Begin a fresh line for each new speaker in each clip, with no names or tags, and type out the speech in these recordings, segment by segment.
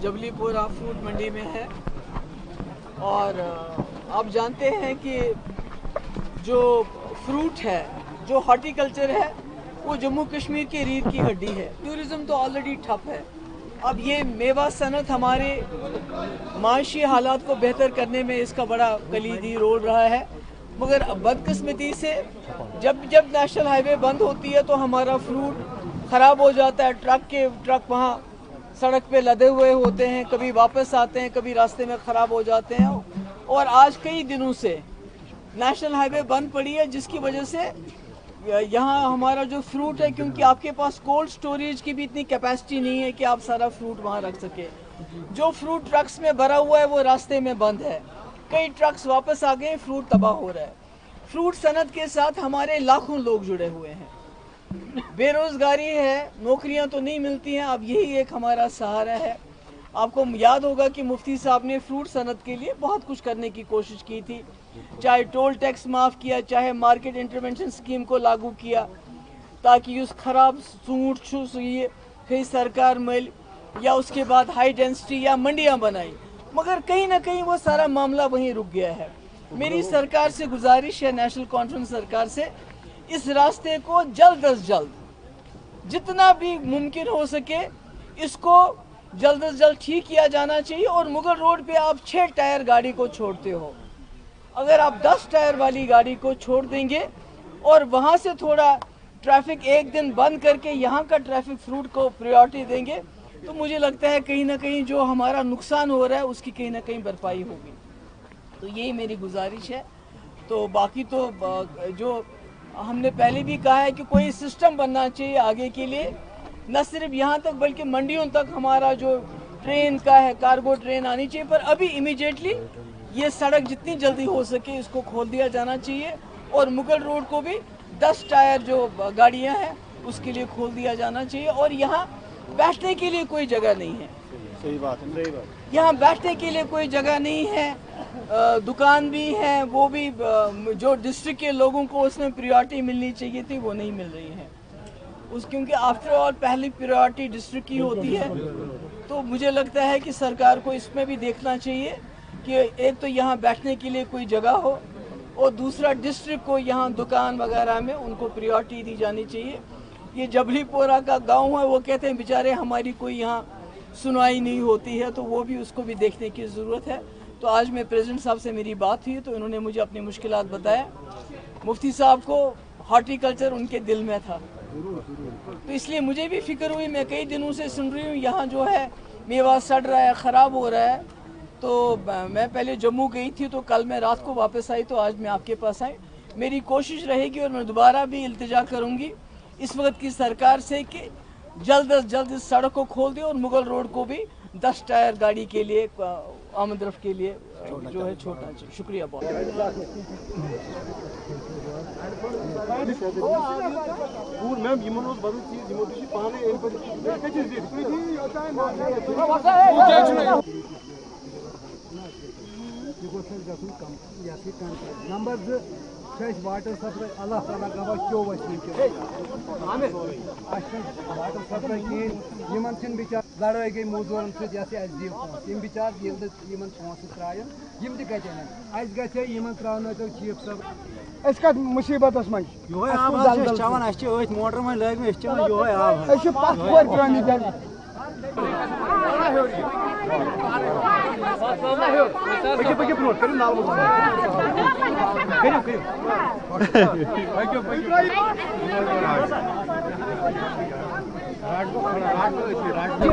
जबलीपुरा fruit मंडी में है और आप जानते हैं कि जो फ्रूट है, जो हॉर्टिकल्चर है, वो जम्मू कश्मीर की रीढ़ की हड्डी है। टूरिज्म तो ऑलरेडी ठप है, अब ये मेवा सनत हमारे माशी हालात को बेहतर करने में इसका बड़ा कलीदी रोल रहा है। मगर बदकिस्मती से जब नेशनल हाईवे बंद होती है तो हमारा फ्रूट ख़राब हो जाता है। ट्रक वहाँ सड़क पे लदे हुए होते हैं, कभी वापस आते हैं, कभी रास्ते में ख़राब हो जाते हैं। और आज कई दिनों से नेशनल हाईवे बंद पड़ी है, जिसकी वजह से यहाँ हमारा जो फ्रूट है, क्योंकि आपके पास कोल्ड स्टोरेज की भी इतनी कैपेसिटी नहीं है कि आप सारा फ्रूट वहाँ रख सके। जो फ्रूट ट्रक्स में भरा हुआ है वो रास्ते में बंद है, कई ट्रक्स वापस आ गए, फ्रूट तबाह हो रहा है। फ्रूट सनत के साथ हमारे लाखों लोग जुड़े हुए हैं, बेरोजगारी है, नौकरियां तो नहीं मिलती हैं। अब यही एक हमारा सहारा है। आपको याद होगा कि मुफ्ती साहब ने फ्रूट सनत के लिए बहुत कुछ करने की कोशिश की थी, चाहे टोल टैक्स माफ़ किया, चाहे मार्केट इंटरवेंशन स्कीम को लागू किया, ताकि उस खराब सूट ये कहीं सरकार मिल या उसके बाद हाई डेंसिटी या मंडियां बनाई, मगर कहीं ना कहीं वो सारा मामला वहीं रुक गया है। मेरी सरकार से गुजारिश है, नेशनल कॉन्फ्रेंस सरकार से, इस रास्ते को जल्द अज जल्द जितना भी मुमकिन हो सके इसको जल्द अज जल्द ठीक किया जाना चाहिए। और मुगल रोड पे आप 6 टायर गाड़ी को छोड़ते हो, अगर आप 10 टायर वाली गाड़ी को छोड़ देंगे और वहाँ से थोड़ा ट्रैफिक एक दिन बंद करके यहाँ का ट्रैफिक फ्रूट को प्रायोरिटी देंगे, तो मुझे लगता है कहीं ना कहीं जो हमारा नुकसान हो रहा है उसकी कहीं ना कहीं भरपाई होगी। तो यही मेरी गुजारिश है। तो बाकी तो जो हमने पहले भी कहा है कि कोई सिस्टम बनना चाहिए आगे के लिए, न सिर्फ यहाँ तक बल्कि मंडियों तक हमारा जो ट्रेन का है, कार्गो ट्रेन आनी चाहिए। पर अभी इमीडिएटली ये सड़क जितनी जल्दी हो सके इसको खोल दिया जाना चाहिए और मुगल रोड को भी 10 टायर जो गाड़ियाँ हैं उसके लिए खोल दिया जाना चाहिए। और यहाँ बैठने के लिए कोई जगह नहीं है,
सही बात है, सही बात।
यहाँ बैठने के लिए कोई जगह नहीं है, दुकान भी है, वो भी जो डिस्ट्रिक्ट के लोगों को उसमें प्रायोरिटी मिलनी चाहिए थी वो नहीं मिल रही है क्योंकि आफ्टर ऑल पहली प्रायोरिटी डिस्ट्रिक्ट की होती है। तो मुझे लगता है कि सरकार को इसमें भी देखना चाहिए कि एक तो यहाँ बैठने के लिए कोई जगह हो और दूसरा डिस्ट्रिक्ट को यहाँ दुकान वगैरह में उनको प्रायोरिटी दी जानी चाहिए। ये जबलीपुरा का गांव है, वो कहते हैं बेचारे हमारी कोई यहाँ सुनवाई नहीं होती है, तो वो भी उसको भी देखने की ज़रूरत है। तो आज मैं प्रेसिडेंट साहब से मेरी बात हुई तो इन्होंने मुझे अपनी मुश्किलात बताया। मुफ्ती साहब को हॉर्टिकल्चर उनके दिल में था, तो इसलिए मुझे भी फिक्र हुई। मैं कई दिनों से सुन रही हूँ यहाँ जो है मेवा सड़ रहा है, ख़राब हो रहा है। तो मैं पहले जम्मू गई थी, तो कल मैं रात को वापस आई, तो आज मैं आपके पास आई। मेरी कोशिश रहेगी और मैं दोबारा भी इल्तिजा करूँगी इस वक्त की सरकार से कि जल्द अज जल्द इस सड़क को खोल दें और मुगल रोड को भी 10 टायर गाड़ी के लिए आमद रफ्त के लिए जो है छोड़ना चाहिए। शुक्रिया बहुत।
नंबर 2 वाटर सप्लाई अल्लाह ताला गवा क्यों वसीम के वाटर सप्लाई कहें बिचार लड़ाई गई मजदूरन सम बिचार त्रायन गे त्रान चीफ सब कत मुसीबत मन मोटर मन लग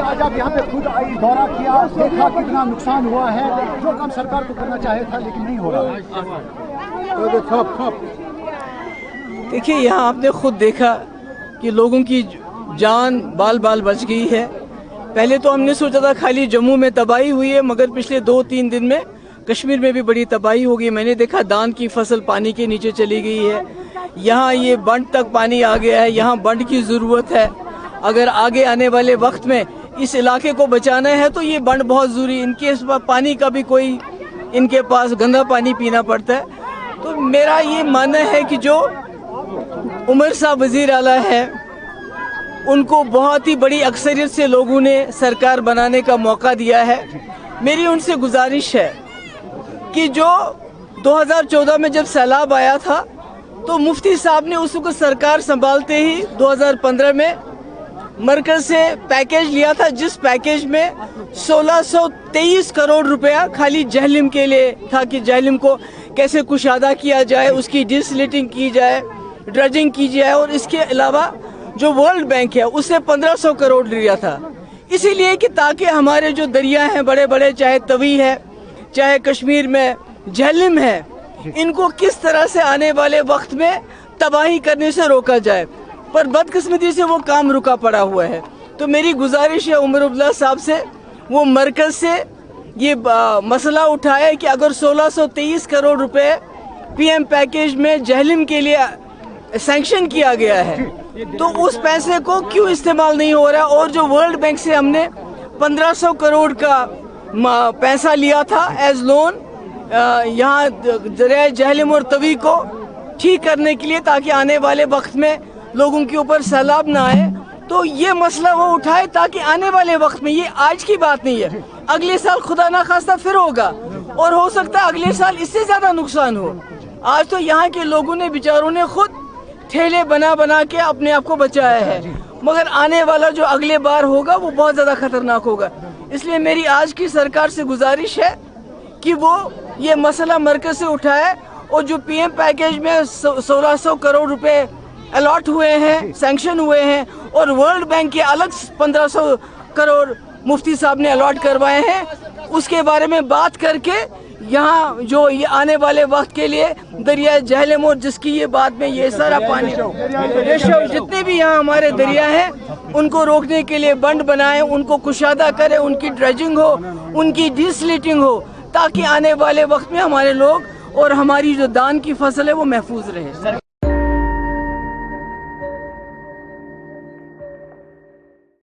आज आप यहाँ पे खुद आई, दौरा किया, देखा कितना नुकसान हुआ है, जो काम सरकार को करना चाहे था लेकिन नहीं हो रहा।
देखिए यहाँ आपने खुद देखा कि लोगों की जान बाल बाल बच गई है। पहले तो हमने सोचा था खाली जम्मू में तबाही हुई है, मगर पिछले 2-3 दिन में कश्मीर में भी बड़ी तबाही हो गई। मैंने देखा धान की फसल पानी के नीचे चली गई है, यहाँ ये बंड तक पानी आ गया है, यहाँ बंड की ज़रूरत है। अगर आगे आने वाले वक्त में इस इलाके को बचाना है तो ये बंड बहुत ज़रूरी। इनके पानी का भी कोई, इनके पास गंदा पानी पीना पड़ता है। تو میرا یہ ماننا ہے کہ جو عمر صاحب وزیر اعلیٰ ہے ان کو بہت ہی بڑی اکثریت سے لوگوں نے سرکار بنانے کا موقع دیا ہے. میری ان سے گزارش ہے کہ جو 2014 میں جب سیلاب آیا تھا تو مفتی صاحب نے اس کو سرکار سنبھالتے ہی 2015 میں مرکز سے پیکیج لیا تھا، جس پیکیج میں 1623 کروڑ روپیہ خالی جہلم کے لیے تھا کہ جہلم کو کیسے کشادہ کیا جائے، اس کی ڈیسلیٹنگ کی جائے، ڈرجنگ کی جائے، اور اس کے علاوہ جو ورلڈ بینک ہے اس نے 1500 کروڑ لیا تھا. اسی لیے کہ تاکہ ہمارے جو دریا ہیں بڑے بڑے، چاہے توی ہے چاہے کشمیر میں جہلم ہے، ان کو کس طرح سے آنے والے وقت میں تباہی کرنے سے روکا جائے، پر بدقسمتی سے وہ کام رکا پڑا ہوا ہے. تو میری گزارش ہے عمر عبداللہ صاحب سے، وہ مرکز سے یہ مسئلہ اٹھائے کہ اگر 1623 کروڑ روپے پی ایم پیکیج میں جہلم کے لیے سینکشن کیا گیا ہے تو اس پیسے کو کیوں استعمال نہیں ہو رہا، اور جو ورلڈ بینک سے ہم نے 1500 کروڑ کا پیسہ لیا تھا ایز لون یہاں دریائے جہلم اور توی کو ٹھیک کرنے کے لیے تاکہ آنے والے وقت میں لوگوں کے اوپر سیلاب نہ آئے، تو یہ مسئلہ وہ اٹھائے تاکہ آنے والے وقت میں، یہ آج کی بات نہیں ہے، اگلے سال خدا نہ خواستہ پھر ہوگا اور ہو سکتا ہے اگلے سال اس سے زیادہ نقصان ہو. آج تو یہاں کے لوگوں نے بیچاروں نے خود ٹھیلے بنا بنا کے اپنے آپ کو بچایا ہے، مگر آنے والا جو اگلے بار ہوگا وہ بہت زیادہ خطرناک ہوگا. اس لیے میری آج کی سرکار سے گزارش ہے کہ وہ یہ مسئلہ مرکز سے اٹھائے، اور جو پی ایم پیکیج میں 1600 کروڑ روپے الاٹ ہوئے ہیں، سینکشن ہوئے ہیں، اور ورلڈ بینک کے الگ 1500 کروڑ مفتی صاحب نے الاٹ کروائے ہیں، اس کے بارے میں بات کر کے یہاں جو یہ آنے والے وقت کے لیے دریائے جہلم اور جس کی یہ بات میں یہ سارا پانی جتنے بھی یہاں ہمارے دریا ہیں ان کو روکنے کے لیے بند بنائیں، ان کو کشادہ کریں، ان کی ڈریجنگ ہو، ان کی ڈیسلیٹنگ ہو، تاکہ آنے والے وقت میں ہمارے لوگ اور ہماری جو دان کی فصل ہے وہ محفوظ رہے.